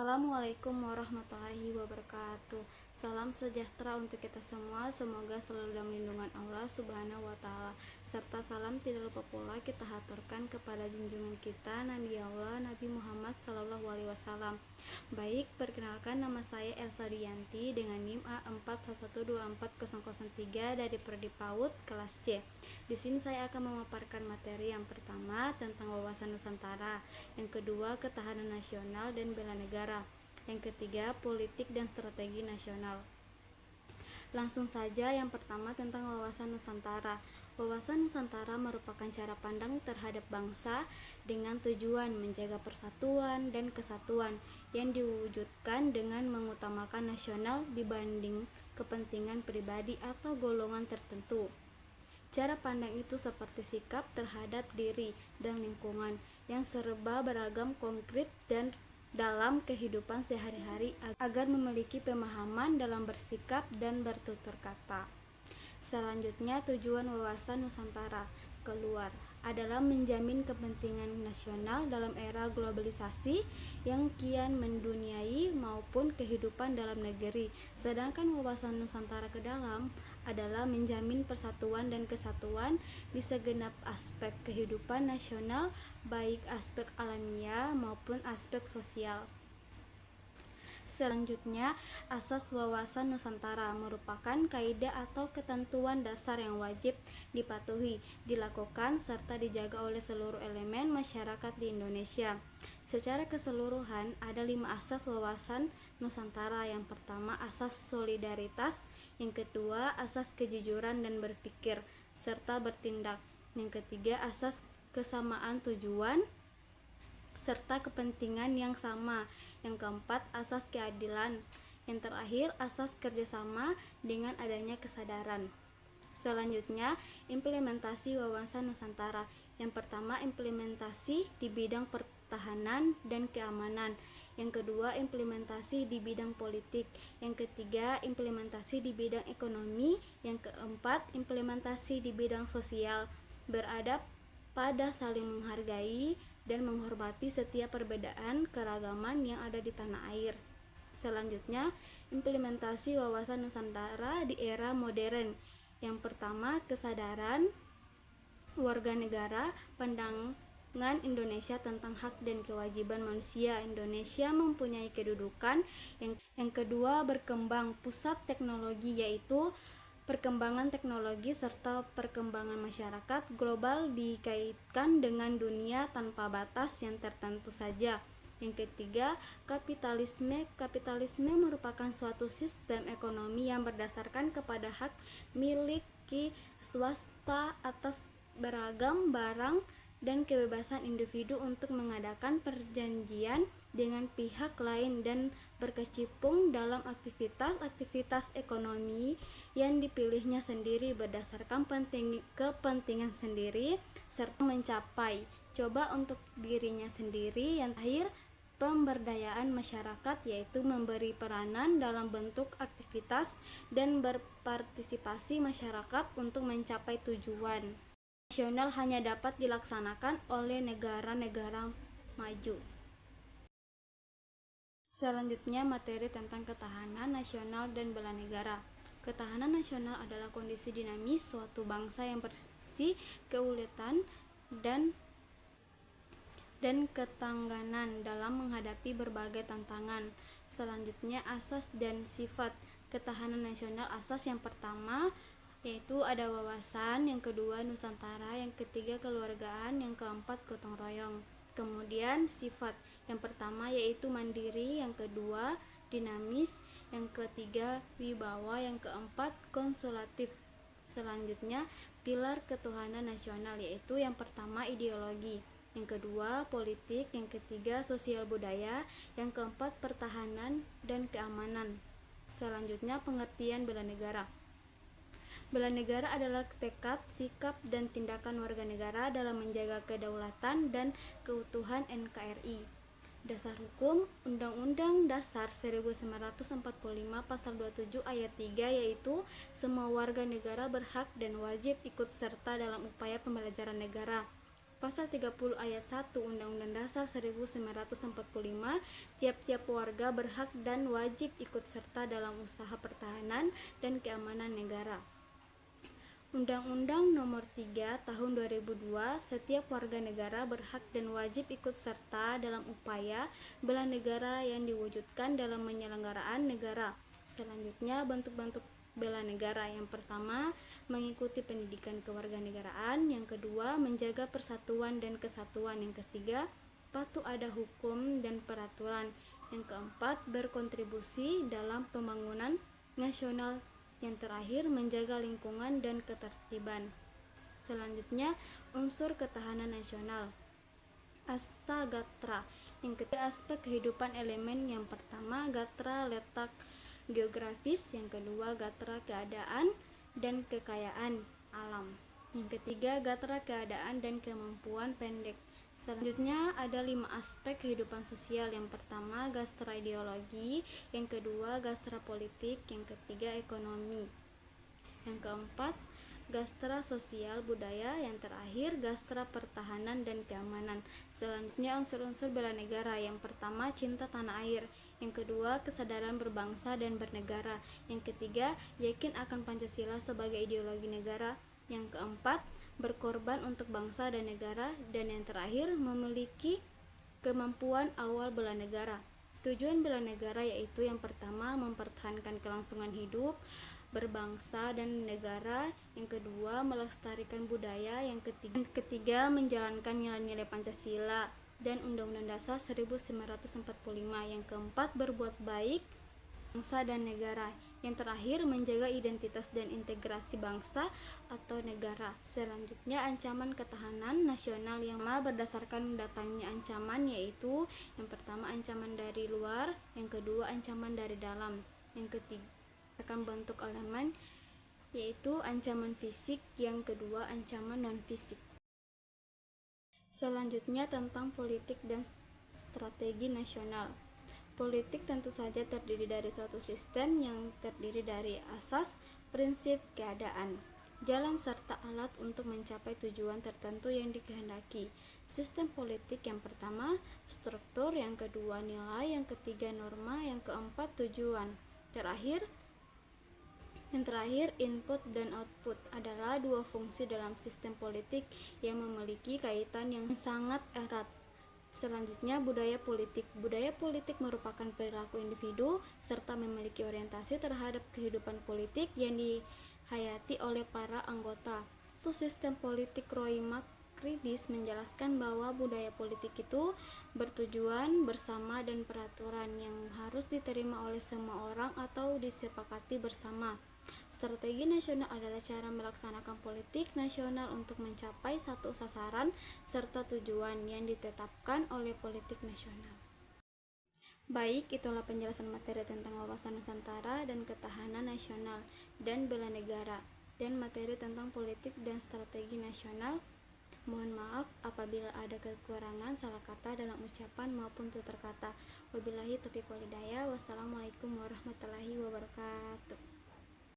Assalamualaikum warahmatullahi wabarakatuh. Salam sejahtera untuk kita semua. Semoga selalu dalam lindungan Allah Subhanahu wa taala. Serta salam tidak lupa pula kita haturkan kepada junjungan kita Nabi Allah Nabi Muhammad sallallahu alaihi wasallam. Baik, perkenalkan nama saya Elsa Diyanti dengan NIM A41244003 dari Prodi PAUD kelas C. Di sini saya akan memaparkan materi yang pertama tentang wawasan Nusantara, yang kedua ketahanan nasional dan bela negara, yang ketiga politik dan strategi nasional. Langsung saja, yang pertama tentang wawasan Nusantara. Wawasan Nusantara merupakan cara pandang terhadap bangsa dengan tujuan menjaga persatuan dan kesatuan yang diwujudkan dengan mengutamakan nasional dibanding kepentingan pribadi atau golongan tertentu. Cara pandang itu seperti sikap terhadap diri dan lingkungan yang serba beragam, konkret dan dalam kehidupan sehari-hari agar memiliki pemahaman dalam bersikap dan bertutur kata. Selanjutnya, tujuan wawasan Nusantara keluar adalah menjamin kepentingan nasional dalam era globalisasi yang kian menduniai maupun kehidupan dalam negeri. Sedangkan wawasan Nusantara ke dalam adalah menjamin persatuan dan kesatuan di segenap aspek kehidupan nasional, baik aspek alamiah maupun aspek sosial. Selanjutnya, asas wawasan Nusantara merupakan kaidah atau ketentuan dasar yang wajib dipatuhi, dilakukan, serta dijaga oleh seluruh elemen masyarakat di Indonesia. Secara keseluruhan, ada 5 asas wawasan Nusantara. Yang pertama, asas solidaritas. Yang kedua, asas kejujuran dan berpikir serta bertindak. Yang ketiga, asas kesamaan tujuan serta kepentingan yang sama. Yang keempat, asas keadilan. Yang terakhir, asas kerjasama dengan adanya kesadaran. Selanjutnya, implementasi wawasan Nusantara. Yang pertama, implementasi di bidang pertahanan dan keamanan. Yang kedua, implementasi di bidang politik. Yang ketiga, implementasi di bidang ekonomi. Yang keempat, implementasi di bidang sosial. Beradab pada saling menghargai dan menghormati setiap perbedaan keragaman yang ada di tanah air. Selanjutnya, implementasi wawasan Nusantara di era modern. Yang pertama, kesadaran warga negara, pandangan Indonesia tentang hak dan kewajiban manusia. Indonesia mempunyai kedudukan. Yang kedua, berkembang pusat teknologi, yaitu perkembangan teknologi serta perkembangan masyarakat global dikaitkan dengan dunia tanpa batas yang tertentu saja. Yang ketiga, kapitalisme. Kapitalisme merupakan suatu sistem ekonomi yang berdasarkan kepada hak miliki swasta atas beragam barang dan kebebasan individu untuk mengadakan perjanjian dengan pihak lain dan berkecimpung dalam aktivitas ekonomi yang dipilihnya sendiri berdasarkan kepentingan sendiri serta mencapai coba untuk dirinya sendiri. Yang terakhir, pemberdayaan masyarakat, yaitu memberi peranan dalam bentuk aktivitas dan berpartisipasi masyarakat untuk mencapai tujuan nasional hanya dapat dilaksanakan oleh negara-negara maju. Selanjutnya, materi tentang ketahanan nasional dan bela negara. Ketahanan nasional adalah kondisi dinamis suatu bangsa yang bersih keuletan dan ketangganan dalam menghadapi berbagai tantangan. Selanjutnya, asas dan sifat ketahanan nasional. Asas yang pertama yaitu ada wawasan, yang kedua Nusantara, yang ketiga keluargaan, yang keempat gotong royong. Kemudian sifat, yang pertama yaitu mandiri, yang kedua dinamis, yang ketiga wibawa, yang keempat konsulatif. Selanjutnya pilar ketuhanan nasional, yaitu yang pertama ideologi, yang kedua politik, yang ketiga sosial budaya, yang keempat pertahanan dan keamanan. Selanjutnya pengertian bela negara. Bela negara adalah tekad, sikap, dan tindakan warga negara dalam menjaga kedaulatan dan keutuhan NKRI. Dasar hukum, Undang-Undang Dasar 1945 Pasal 27 Ayat 3, yaitu semua warga negara berhak dan wajib ikut serta dalam upaya pembelajaran negara. Pasal 30 ayat 1 Undang-Undang Dasar 1945, tiap-tiap warga berhak dan wajib ikut serta dalam usaha pertahanan dan keamanan negara. Undang-Undang Nomor 3 Tahun 2002, setiap warga negara berhak dan wajib ikut serta dalam upaya bela negara yang diwujudkan dalam penyelenggaraan negara. Selanjutnya, bentuk-bentuk bela negara. Yang pertama, mengikuti pendidikan kewarganegaraan. Yang kedua, menjaga persatuan dan kesatuan. Yang ketiga, patuh ada hukum dan peraturan. Yang keempat, berkontribusi dalam pembangunan nasional. Yang terakhir, menjaga lingkungan dan ketertiban. Selanjutnya, unsur ketahanan nasional. Asta Gatra. Yang ketiga, aspek kehidupan elemen. Yang pertama, Gatra letak geografis. Yang kedua, Gatra keadaan dan kekayaan alam. Yang ketiga, Gatra keadaan dan kemampuan pendek. Selanjutnya ada 5 aspek kehidupan sosial. Yang pertama, Gatra ideologi. Yang kedua, Gatra politik. Yang ketiga, ekonomi. Yang keempat, Gatra sosial budaya. Yang terakhir, Gatra pertahanan dan keamanan. Selanjutnya, unsur-unsur bela negara. Yang pertama, cinta tanah air. Yang kedua, kesadaran berbangsa dan bernegara. Yang ketiga, yakin akan Pancasila sebagai ideologi negara. Yang keempat, berkorban untuk bangsa dan negara. Dan yang terakhir, memiliki kemampuan awal bela negara. Tujuan bela negara yaitu yang pertama, mempertahankan kelangsungan hidup berbangsa dan negara. Yang kedua, melestarikan budaya. Yang ketiga, menjalankan nilai-nilai Pancasila dan Undang-Undang Dasar 1945. Yang keempat, berbuat baik bangsa dan negara. Yang terakhir, menjaga identitas dan integrasi bangsa atau negara. Selanjutnya, ancaman ketahanan nasional yang berdasarkan datangnya ancaman yaitu yang pertama, ancaman dari luar. Yang kedua, ancaman dari dalam. Yang ketiga, akan bentuk elemen yaitu ancaman fisik. Yang kedua, ancaman non-fisik. Selanjutnya, tentang politik dan strategi nasional. Politik tentu saja terdiri dari suatu sistem yang terdiri dari asas, prinsip, keadaan, jalan serta alat untuk mencapai tujuan tertentu yang dikehendaki. Sistem politik yang pertama, struktur. Yang kedua, nilai. Yang ketiga, norma. Yang keempat, tujuan. Yang terakhir, input dan output adalah dua fungsi dalam sistem politik yang memiliki kaitan yang sangat erat. Selanjutnya, budaya politik. Budaya politik merupakan perilaku individu serta memiliki orientasi terhadap kehidupan politik yang dihayati oleh para anggota. Sistem politik Roy Makridis menjelaskan bahwa budaya politik itu bertujuan bersama dan peraturan yang harus diterima oleh semua orang atau disepakati bersama. Strategi nasional adalah cara melaksanakan politik nasional untuk mencapai satu sasaran serta tujuan yang ditetapkan oleh politik nasional. Baik, itulah penjelasan materi tentang wawasan Nusantara dan ketahanan nasional dan bela negara, dan materi tentang politik dan strategi nasional. Mohon maaf apabila ada kekurangan salah kata dalam ucapan maupun tutur kata. Wabillahi taufiq wal hidayah. Wassalamualaikum warahmatullahi wabarakatuh.